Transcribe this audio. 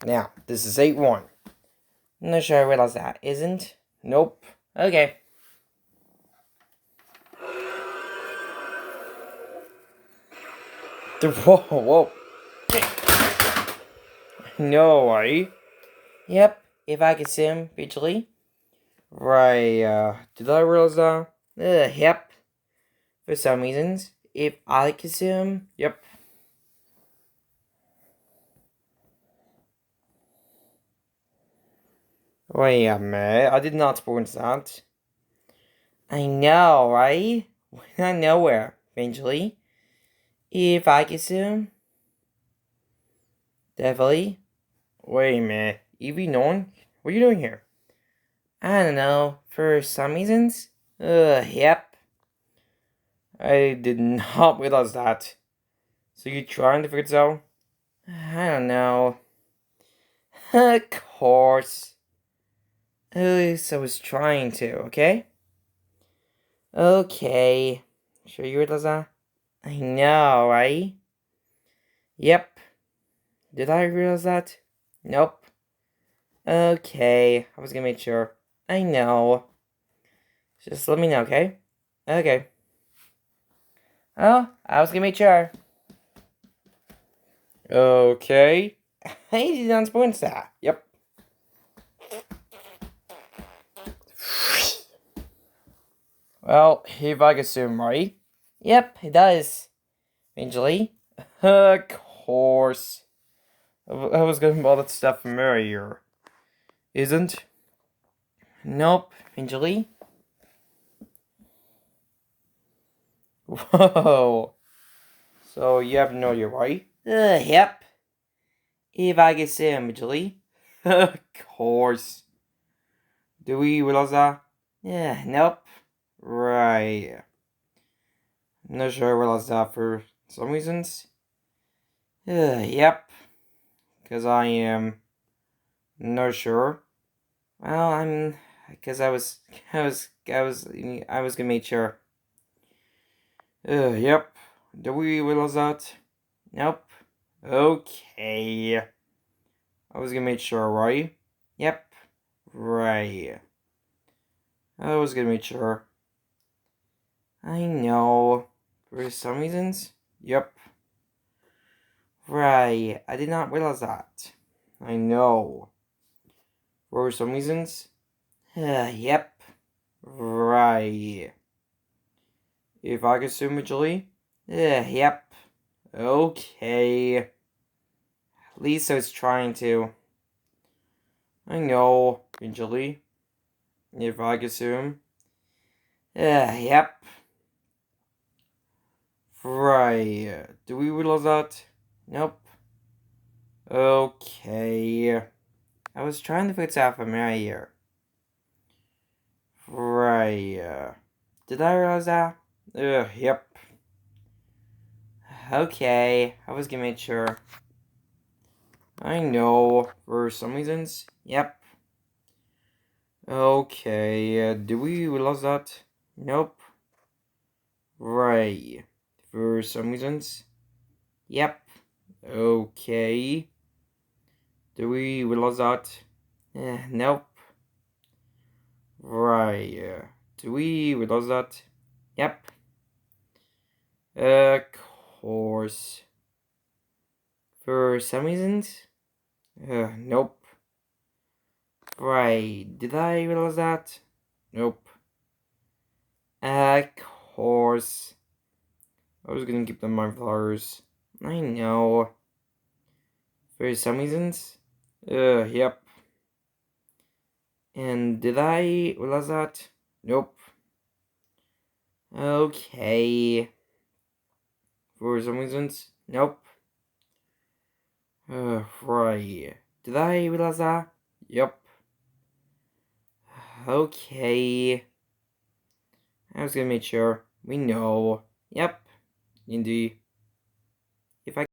Now, this is 8-1. I'm not sure I realized that. Isn't? Nope. Okay. Whoa. No way. Yep, if I could see him visually. Right, did I realize that? Yep. For some reasons, if I could see him, yep. Wait a minute, I did not spoil that. I know, right? We're not nowhere, eventually. If I could see him. Definitely. Wait a minute, Evie Norn? What are you doing here? I don't know, for some reasons? Yep. I did not realize that. So you trying to figure it out? I don't know. Of course. At least I was trying to, okay? Okay. Sure you realize that? I know, right? Yep. Did I realize that? Nope. Okay. I was gonna make sure. I know. Just let me know, okay? Okay. Oh, I was gonna make sure. Okay. I did not spoil that. Yep. Well, if I could assume, right? Yep, it does. Eventually. Of course. I was getting all that stuff familiar. Isn't? Nope. Eventually. Whoa. So you have no idea, right? Yep. If I could say eventually. Of course. Do we realize that? Yeah, nope. Right. I'm not sure I realized that for some reasons. Yep. Because I am not sure. Well, because I was gonna make sure. Yep. Do we realize that? Nope. Okay. I was gonna make sure, right? Yep. Right. I was gonna make sure. I know. For some reasons? Yep. Right. I did not realize that. I know. For some reasons? Yep. Right. If I could assume Julie? Yep. Okay. At least I was trying to. I know, eventually. If I could assume. Yep. Right. Do we realize that? Nope. Okay. I was trying to fix out from right here. Right. Did I realize that? Yep. Okay. I was gonna make sure. I know. For some reasons. Yep. Okay. Do we realize that? Nope. Right. For some reasons. Yep. Okay. Do we realize that? Nope. Right. Do we realize that? Yep. Of course. For some reasons? Nope. Right. Did I realize that? Nope. Of course. I was gonna keep them on flowers. I know. For some reasons? Yep. And did I realize that? Nope. Okay. For some reasons? Nope. Right. Did I realize that? Yep. Okay. I was gonna make sure. We know. Yep. Indeed. If I